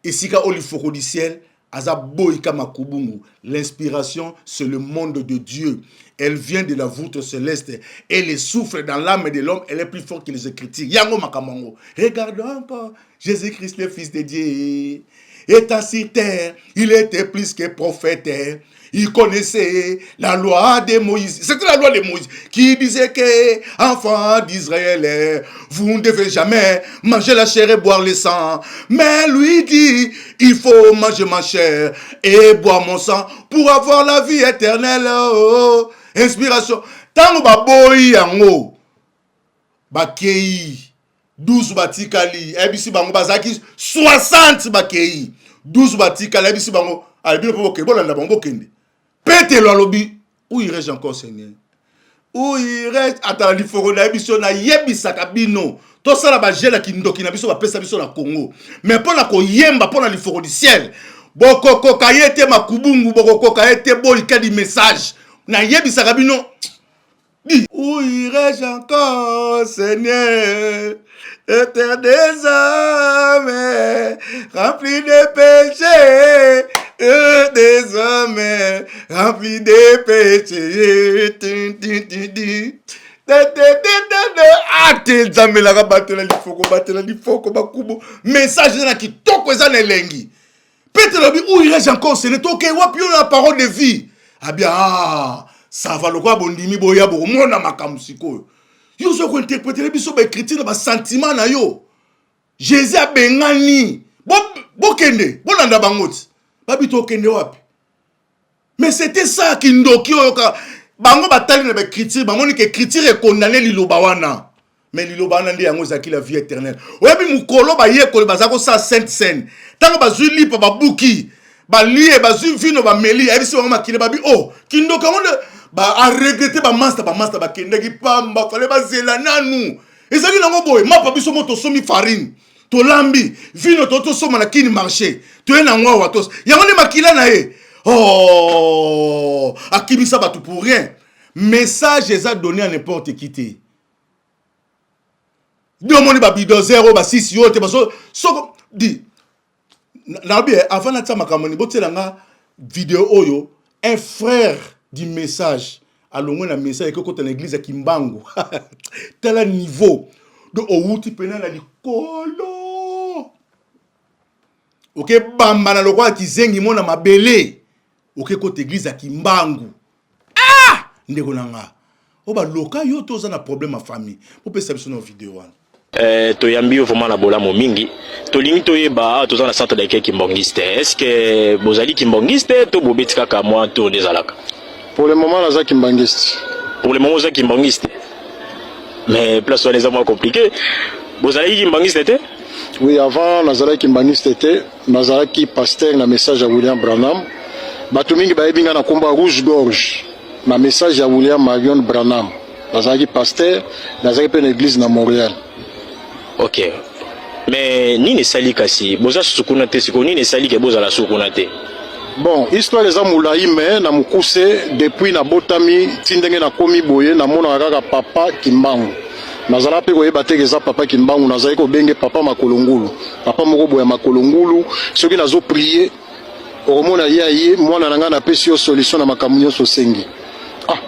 esika olifoko du ciel azaboika makubungu. L'inspiration c'est le monde de Dieu. Elle vient de la voûte céleste. Elle est souffle dans l'âme de l'homme. Elle est plus forte que les Écritures. Yango makamango. Regardons encore. Jésus-Christ, le Fils de Dieu, étant sur terre, il était plus que prophète. Il connaissait la loi de Moïse. C'était la loi de Moïse qui disait que, enfants d'Israël, vous ne devez jamais manger la chair et boire le sang. Mais lui dit, il faut manger ma chair et boire mon sang pour avoir la vie éternelle. Oh, inspiration. Tango baboyi yango, bakei, 12 batikali, ebisi bango bazaki, 60 bakei, 12 batikali, ebisi bango, albino po bokei, bolanda bango kende. Pété le lobby. Où irais-je encore, Seigneur? où il reste attends il faut na biso na yebisaka bino to sala ba gela kindoki na biso ba pesa biso na Congo mais pona ko yemba pona li foro du ciel boko ko kayete makubungu boko ko kayete bolika di message na yebisaka bino dit où il reste encore Seigneur éternel des hommes rempli de péchés des hommes remplis de péchés. Message na kitoko eza na elengi. Peut-être où il reste encore ce n'est ok wapi la parole de vie. Ah bien ça va le quoi bondimi boya bo mona makamusiko. Yo so ko interpréter biso ba écriture na ba sentiment na yo. Jésus a bengani. Bo kende, bo nanda bangoti. Babito kende wapi. Mais c'était ça qui ndoki oyoka. Bango batali na ba écriture, bango ni que écriture est condamné liloba wana. Mais liloba wana ndi yango zaki la vie éternelle. Oyebi mukolo ba yekolo bazako sa sainte scène. Tango bazui lipa ba buki, ba lié bazui vino ba meli, ebisi bango makile babi oh, kindoka monde ba a regretter ba master ba kende ki pamba fallait ba zela nanu. Ezali nango boy, mapa biso moto somi farine. To lambi, vino to soma na kini marché. To ena ngwa watos. Yango ni makila na ye. Oh, akibisa batu pour rien. Message les a donné à n'importe qui te. Diomoni ba bido 0 ba 6 yo te baso so di. Na bi avant na tsa makamoni botela nga vidéo oyo un frère du message alongo na message que côté l'église à Kimbangu. Tel niveau de outi pena na likolo. Ok bamba na lokwa kizengi mona mabele. Ok côté église à Kimbangu. Ah ndeko nanga. Oba loka yo toza na problème à famille. Pour pesa biso na vidéo wana. Toyambi vraiment na bolamo mingi tolingi toyeba toza na centre d'accueil kimbangiste est-ce que bozali kimbangiste to bobeti kaka moi tour des alaka pour le moment naza kimbangiste oza kimbangiste mais place wana eza moins compliqué bozali kimbangiste te oui avant nazala kimbangiste te nazalaki pasteur na message à William Branham bato mingi bayebi nga na komba rouge gorge na message à William Marion Branham nazalaki pasteur nazalaki pe na église na Montréal. Ok. Mais nini sali kasi boza sukuna te siko nini sali ke boza la sukuna te. Bon, histoire les amulaï mais na mukuse depuis na botami tindenge na komi boye na mona kaka papa Kimbangu. Nazala pe koyeba te keza papa Kimbangu nazali ko benge papa Makolongulu. Papa moko boya Makolongulu soki nazo prier omona ye mwana nanga na pesi yo solution na makamunyo so sengi. Ah.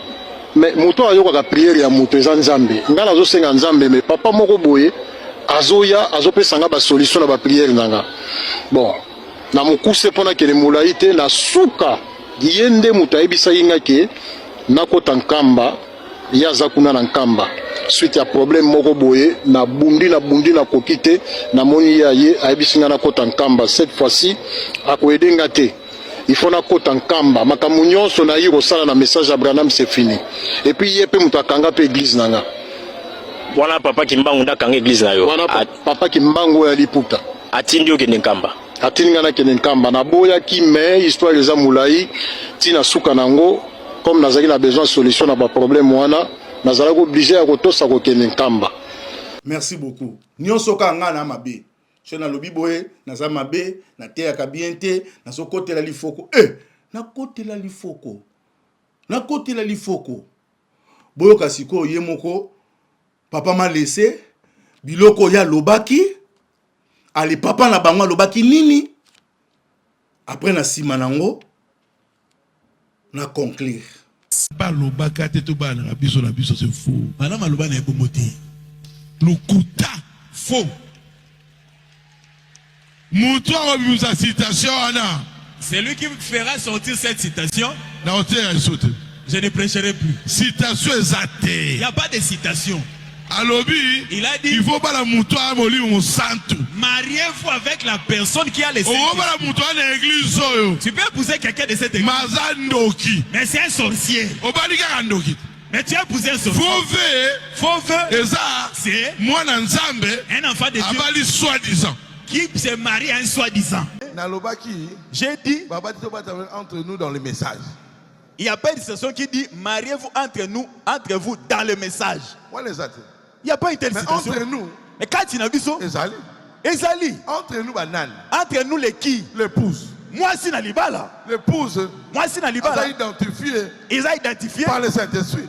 Mais muto ayo ka prière ya muto eza nzambe. Nga nazo senga nzambe mais papa moko boye azoya azopesanga ba solution na ba prière nanga. Bon, na mukuse pona ke le mulaite na suka yende mutaibisa yinga ke nakota nkamba yaza kuna na nkamba suite ya problème moko boye na bundi na kokite na moni yaye aibisinga na kota nkamba cette fois-ci akoedenga te. Il faut na kota nkamba makamunyo so na yiro sala na message à Branham c'est fini. Et puis yepe mutakanga pe église nanga. Wana papa Kimbangu ndakanga église na yo. Wana papa Kimbangu ya liputa. Atindi yo kende nkamba. Atinga na kende nkamba na boya ki mais histoire les amulai tina suka nango comme nazaki na besoin de solution na ba problème wana nazala ko obligé ya kotosa ko kende nkamba. Merci beaucoup. Nyonso ka nga na mabe. Je na lobi boye naza mabe na te ya kabiente na so kote la lifoko. Na kote la lifoko. Na kote la lifoko. Boyo kasiko yemoko papa m'a laissé biloko ya lobaki ali papa na bango lobaki nini après na sima nango na conclure ba lobaka te to ba na biso c'est faux bana maloba na ebomote lokuta faux muto wa bimusa citation ana c'est lui qui fera sortir cette citation. Na hôtel à sauter. Je ne prêcherai plus. Citation exacte. Il n'y a pas de citation. Alobi, il a dit il faut pas la mouton à moli on santo. Mariez-vous avec la personne qui a les Saint-Esprit. On va la mouton à l'église. Tu peux épouser quelqu'un de cette église. Mazandoki. Mais c'est un sorcier. Obalika. Mais tu as épousé un sorcier. Fauve. Et ça, c'est moi Nzambe. Un enfant de Dieu. Abali soi-disant. Qui se marie à un soi-disant. Nalobaki. J'ai dit. Entre nous dans le message. Il n'y a pas une citation qui dit mariez-vous entre vous dans le message. Il n'y a pas une telle citation. Entre nous, mais quand tu n'as vu ça, Ezali. Entre nous, banane. Entre nous les qui? L'épouse. Moi si na libala. L'épouse. Moi si na libala. Ils ont identifié par le Saint-Esprit.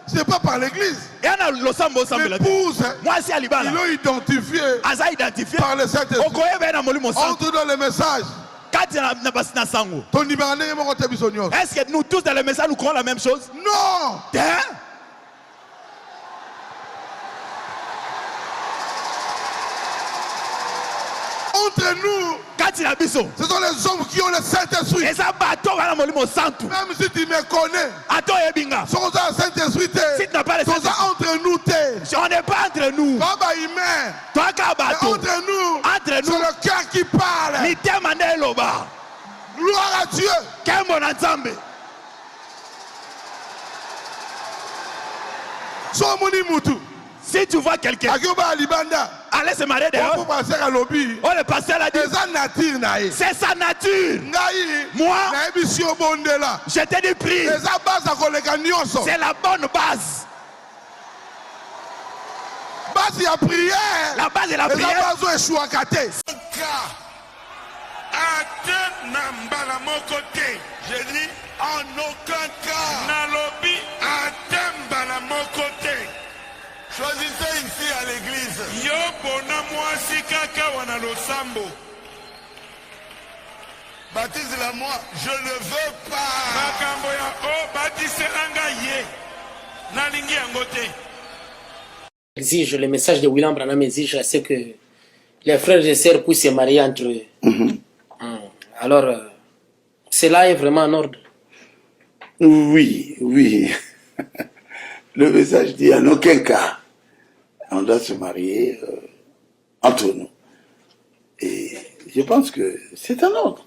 C'est pas par l'église. L'épouse. Moi si à libala. Ils l'ont identifié. Par le Saint-Esprit. Entre dans le message. Est-ce que nous tous dans le message nous croyons la même chose? Non. Entre nous, ce sont les hommes qui ont le Saint-Esprit. Même si tu me connais, si on a le Saint-Esprit, entre nous, on n'est pas entre nous. Entre nous, c'est le cœur qui parle. Gloire à Dieu. Si tu vois quelqu'un, allez se marier dehors. Oh, le pasteur a dit, c'est sa nature. Moi, je t'ai dit prie. C'est la bonne base. La base de la prière. Je dis en aucun cas. Nalobi atemba na mokote. Choisissez ici à l'église. Yo bona mwasi kaka wana losambo. Baptise-la moi, je ne veux pas. Makambo ya o baptise anga ye. Nalingi angote. Exige le message de William Branham exige à ce que les frères et sœurs puissent se marier entre eux. Alors, cela est vraiment en ordre. Oui, oui. Le message dit en aucun cas on doit se marier entre nous. Et je pense que c'est un ordre.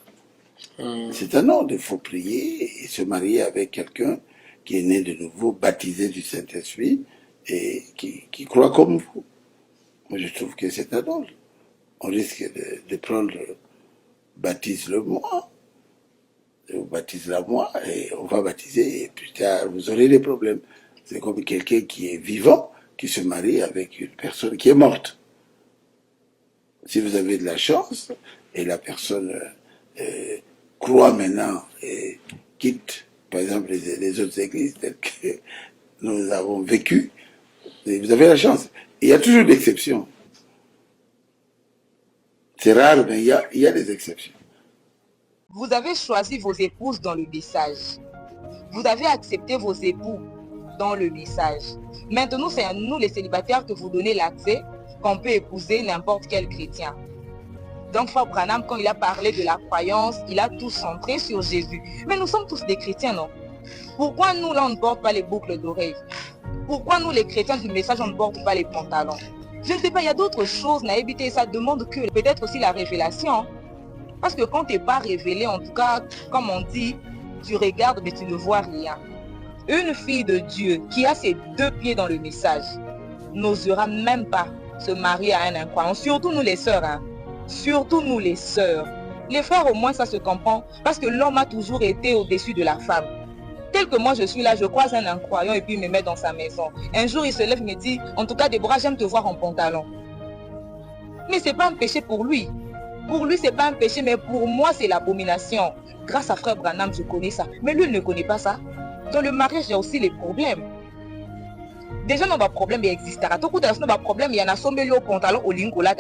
C'est un ordre. Il faut prier et se marier avec quelqu'un qui est né de nouveau, baptisé du Saint-Esprit et qui croit comme vous. Moi, je trouve que c'est un ordre. On risque de prendre baptise-le-moi. On baptise la moi et on va baptiser et plus tard vous aurez des problèmes. C'est comme quelqu'un qui est vivant qui se marie avec une personne qui est morte. Si vous avez de la chance et la personne croit maintenant et quitte par exemple les autres églises telles que nous avons vécu, vous avez la chance. Il y a toujours des exceptions. C'est rare mais il y a des exceptions. Vous avez choisi vos épouses dans le message. Vous avez accepté vos époux dans le message. Maintenant, c'est à nous les célibataires que vous donnez l'accès qu'on peut épouser n'importe quel chrétien. Donc, Frère Branham, quand il a parlé de la croyance, il a tout centré sur Jésus. Mais nous sommes tous des chrétiens, non? Pourquoi nous, là, on ne porte pas les boucles d'oreilles? Pourquoi nous, les chrétiens du message, on ne porte pas les pantalons? Je ne sais pas, il y a d'autres choses, Naïbité, ça demande que peut-être aussi la révélation. Parce que quand tu n'es pas révélé, en tout cas, comme on dit, tu regardes mais tu ne vois rien. Une fille de Dieu qui a ses deux pieds dans le message n'osera même pas se marier à un incroyant. Surtout nous les sœurs. Hein. Surtout nous les sœurs. Les frères au moins ça se comprend parce que l'homme a toujours été au-dessus de la femme. Tel que moi je suis là, je croise un incroyant et puis il me met dans sa maison. Un jour il se lève et me dit, en tout cas Déborah, j'aime te voir en pantalon. Mais ce n'est pas un péché pour lui. Pour lui, ce n'est pas un péché, mais pour moi, c'est l'abomination. Grâce à Frère Branham, je connais ça. Mais lui, il ne connaît pas ça. Dans le mariage, il y a aussi les problèmes. Déjà, il y a des problèmes qui existent. Tout le monde a des problèmes. Il y en a sommé au pantalon, au lingola,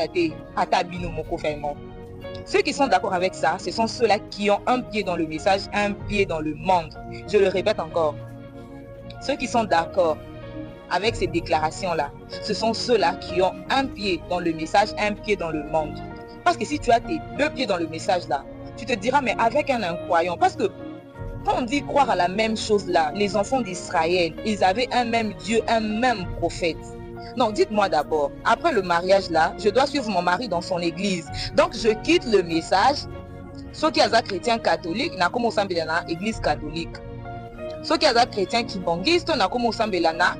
à tabino, moko, vraiment. Ceux qui sont d'accord avec ça, ce sont ceux-là qui ont un pied dans le message, un pied dans le monde. Je le répète encore. Ceux qui sont d'accord avec ces déclarations-là, ce sont ceux-là qui ont un pied dans le message, un pied dans le monde. Parce que si tu as tes deux pieds dans le message là, tu te diras mais avec un incroyant. Parce que quand on dit croire à la même chose là, les enfants d'Israël, ils avaient un même Dieu, un même prophète. Non, dites-moi d'abord, après le mariage là, je dois suivre mon mari dans son église. Donc je quitte le message. Ceux qui sont chrétiens catholiques, n'a commencé à l'église catholique. Ceux qui sont chrétiens kimbongistes, n'a commencé à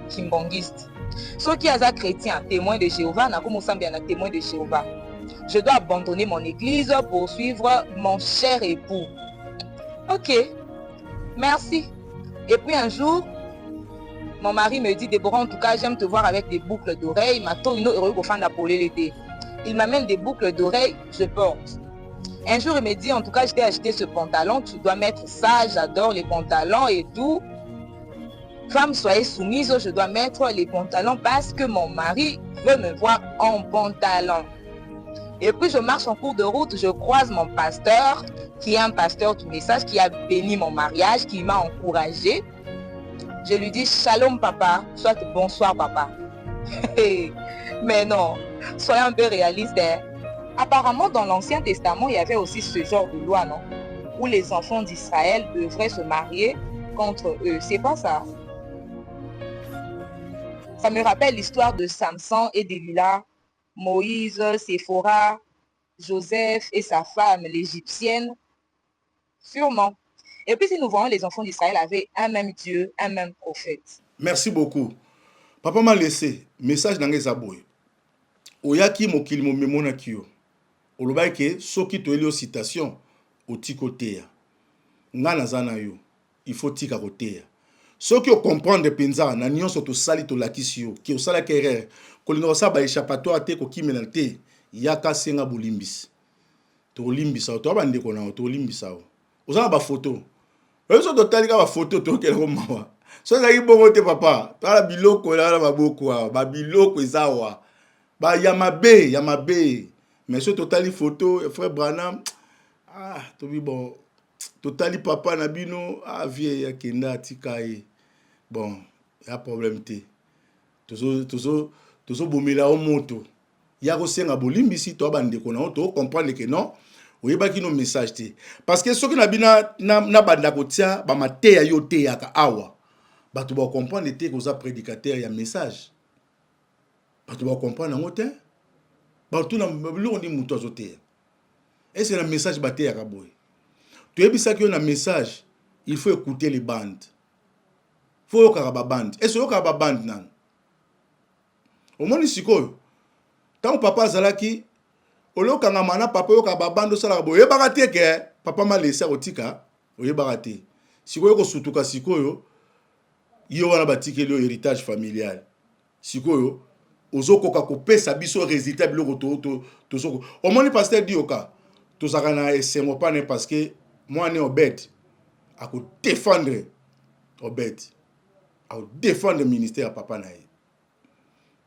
kimbongiste. Ceux qui sont chrétiens témoins de Jéhovah, n'a commencé à témoins de Jéhovah. Je dois abandonner mon église pour suivre mon cher époux. Ok. Merci. Et puis un jour, mon mari me dit, Déborah, en tout cas, j'aime te voir avec des boucles d'oreilles. Il m'amène des boucles d'oreilles, je porte. Un jour, il me dit, en tout cas, je t'ai acheté ce pantalon, tu dois mettre ça, j'adore les pantalons et tout. Femme, soyez soumise, je dois mettre les pantalons parce que mon mari veut me voir en pantalon. Et puis, je marche en cours de route, je croise mon pasteur, qui est un pasteur du message, qui a béni mon mariage, qui m'a encouragé. Je lui dis, shalom papa, soit bonsoir papa. Mais non, soyons un peu réalistes. Hein. Apparemment, dans l'Ancien Testament, il y avait aussi ce genre de loi, non? Où les enfants d'Israël devraient se marier contre eux. C'est pas ça. Ça me rappelle l'histoire de Samson et Delilah, Moïse, Séphora, Joseph et sa femme, l'Égyptienne. Sûrement. Et puis si nous voyons les enfants d'Israël avaient un même Dieu, un même prophète. Merci beaucoup. Papa m'a laissé message dans les abois. Oyaki mokili mo memona kio. Oloba ke soki to elio citation au tikotea. Nga nazana yo. Il faut tika kotea. Soki o comprendre penza na nyonso to sali to lakisio ki o sala kere kolino sa ba échappatoire te ko kimenalité yaka senga bolimbis. To limbisa to bande ko na to limbisa. Ozana ba photo. Eso to talika ba photo to kele ko mawa. So za ibongo te papa. Tala biloko la ba boko ba biloko ezawa. Ba yamabe. Mais ce totali photo frère Branham to bi bon totali papa na bino vie ya kenda tikaye. Bon, y a problème te. Tozo bomela o moto. Ya ko senga bolimbisi to bande ko na to comprendre que non. Oyeba ki no message te. Parce que soki na bina na banda ko tia ba mate ya yo te ya ka awa. Ba to ba comprendre te ko za prédicateur ya message. Ba to ba comprendre ngo te. Ba to na bilo ndi muto azote. Et c'est un message ba te ya ka boy. Tu ebisa ki yo na message, il faut écouter les bandes. Faut yo ka ba bande. Et so yo ka ba bande nan. Au moins sikoyo. Tant papa zalaki olo kanga mana papa yo ka babando sala boye bagate ke papa ma laissé otika oye bagate sikoyo ko sutuka sikoyo yo wana batike le héritage familial sikoyo ozoko ka ko pesa biso résultat biloko to soko o moni pasteur dioka to saka na esengo pane parce que moi né Obed a ko défendre Obed a défendre le ministère papa na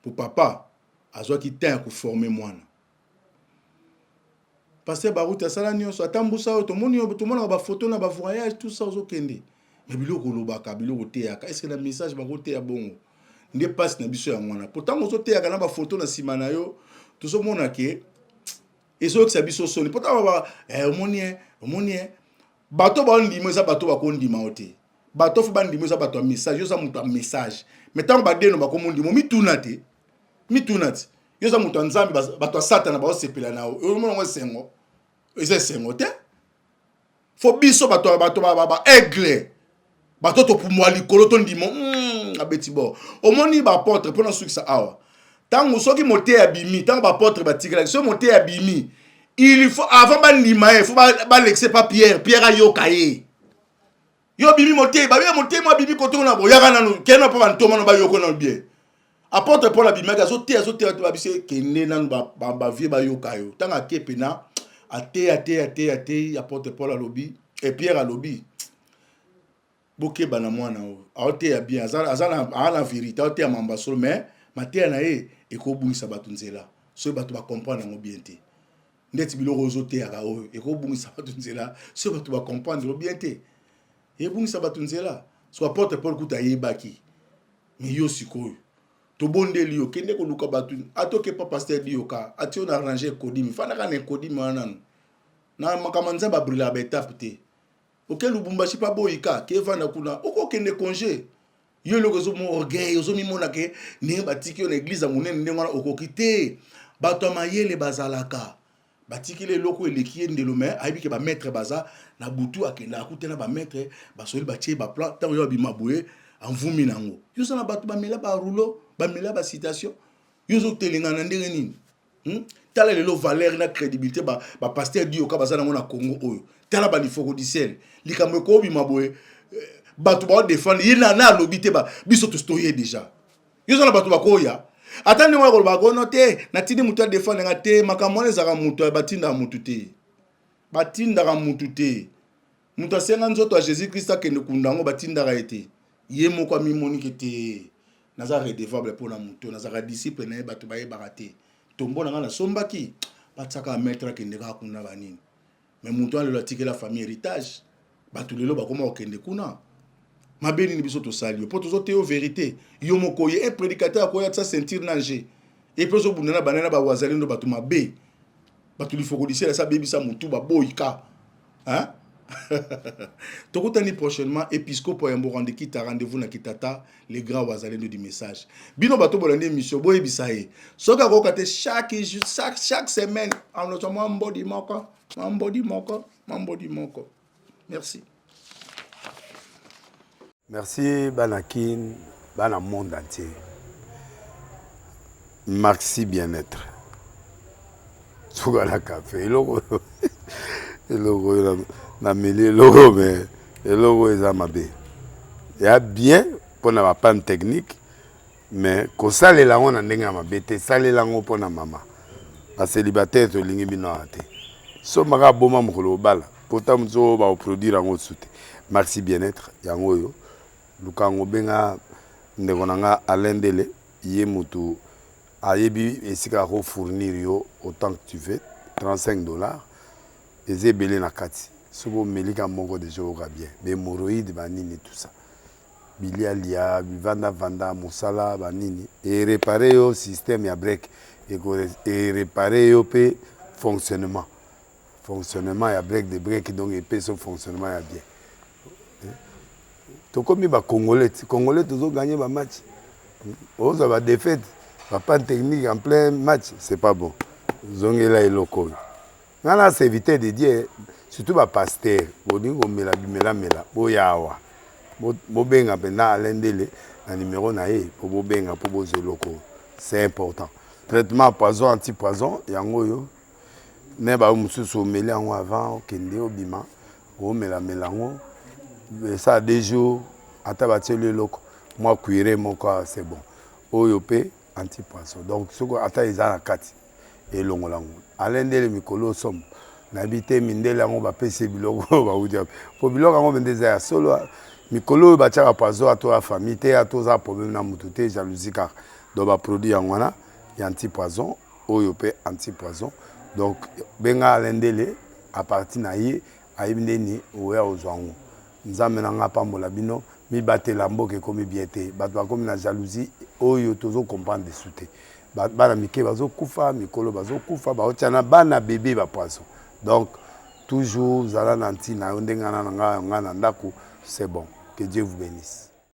pour papa azwa ki temps ko former moi. Pasteur Baruta sala nyonso atambusa to moni to mona ba photo na ba voyage tout ça ozokende mais biloko lobaka biloko teaka est-ce que le message ba kote ya bongo nde passe na biso ya mwana pourtant ozoteaka na ba photo na sima na yo to so mona ke ezo que ça biso soni pourtant ba omoni bato ba ndimo za bato ba ko ndima ote bato fu ba ndimo za bato message yo za muto message mais tant ba deno ba ko ndimo mitunati yo za muto nzambi bato satana ba osepela na o mona ngo sengo ese sengo te fo biso bato ba aigle bato to pour moi likolo to ndimo abeti bo omoni ba porte pona sukisa awa tango soki moté abimi tango ba porte ba tigela so moté abimi il faut avant ba ndima faut ba lexer pas Pierre ayo kaye yo bimi moté ba moté mo bimi koto na bo yaka nanu kena pa ba ntoma no ba yoko na bien apporte pour la bimaka azote to babise kende nanu ba vie ba yokayo tanga kepena ate apporte pour la lobby et Pierre à lobby boke bana mwana o aote ya bien azana la vérité aote ya mamba solo mais maté na e ko bungisa batu nzela so batu ba comprendre ngo bien te ndeti biloko ozote ya ka o ko bungisa batu nzela so batu ba comprendre ngo bien te e bungisa batu nzela so apporte pour kuta yebaki mais yo sikoyo to bonde liyo kende ko luka batu atoke pa pasteur dioka atio na arranger kodimi fana kana kodimi wana na makamanza ba brila beta pute okel lubumbashi pa boyika ke fana kuna oko kende congé yo loko zo mo orgueil zo mi mona ke ne batiki na église monene ndengwana okokite bato mayele bazalaka batiki le loko eleki ndelo mais aibi ke ba maître baza na butu akenda akutena ba maître basoli ba tie ba plan tant yo bimaboye envumi nango yo sana bato ba mela ba rouleau ba mela ba citation yo zo telinga na ndenge nini tala lelo valeur na crédibilité ba pasteur dioka bazana ngona Congo oyo tala ba lifoko disel likambo ko bimaboye bato ba défendre il na na lobby te ba biso to stoyer déjà yo na bato ba koya atani moi ko ba ko noter na tindi mutu défendre nga te makamone zaka mutu batinda mutu te batinda ka mutu te mutu asenga nzoto a Jésus Christ akende kundango batinda ka ete ye moko mi monike te naza redevable pour na mutu naza disciple na bato ba yebaka te tombo na nga na sombaki batsaka maître kende ka kuna banini mais mutu alelo atike la famille héritage bato lelo bakoma okende kuna mabeni ni biso to sali po tozo te vérité yo moko ye un prédicateur ko ya sa sentir danger et puis zo bunana banana ba wazali ndo bato mabe bato li foko disi la sa bebi sa mutu ba boyika hein tokutani prochainement épiscope ya Mborande qui ta rendez-vous na Kitata les grands wazali ndo du message bino bato bolande mission boye bisaye soka ko kate chaque semaine en notre mbodi moko merci. Merci Banakin, Bana monde entier. Maxi bien-être. Sougala café, logo na mêlé logo mais logo ezamabe. Il y a bien pour na panne technique mais ko sale la on ndenge mabe te sale la ngo pona mama. Ba célibataire to lingi bino ate. So maka boma mokolo bala. Pourtant mzo ba produire ngo soute. Maxi bien-être yango yo. Lukango benga ndeko nanga alendele ye mutu ayebi esika ko fournir yo autant que tu veux $35 ezebele na kati sobo melika moko de jour bien be moroïde banini tout ça bilialia vanda musala banini et réparer yo système ya break et réparer yo pe fonctionnement ya break de break donc et pe son fonctionnement ya bien. Tokomi ba Congolais toujours gagner ba match. On va défaite, pas de technique en plein match, c'est pas bon. Zongela et loko. Nana c'est éviter de dire surtout ba pasteur, bodingo mela boyawa. Bo benga pena alendele na numéro na e pour bo benga pour bo loko. C'est important. Traitement poison anti-poison yango yo. Ne ba mususu mela ngo avant kende obima, o mela ngo. Ça des jours à tabater le loco moi cuire mon corps c'est bon oyopé anti-poisson donc ce que ata izana kati et longolango alendele mikolo som nabité mindela ngo ba pese biloko ba udia po biloko ngo bendeza ya solo mikolo ba tchaka poisson à toi famille te à toi problème na mututé jalousie car do ba produit ngwana ya anti-poisson oyopé anti-poisson donc benga alendele à partir na ye ayibindeni oya ozwango nzambe na nga pambola bino mi batela mboke komi bien te bato bakomi na jalousie oyo tozo comprendre de soute bana mike bazo kufa mikolo bazo kufa baotiana bana bébé ba poisson donc toujours zala nanti na ndengana nga na ndako c'est bon que Dieu vous bénisse.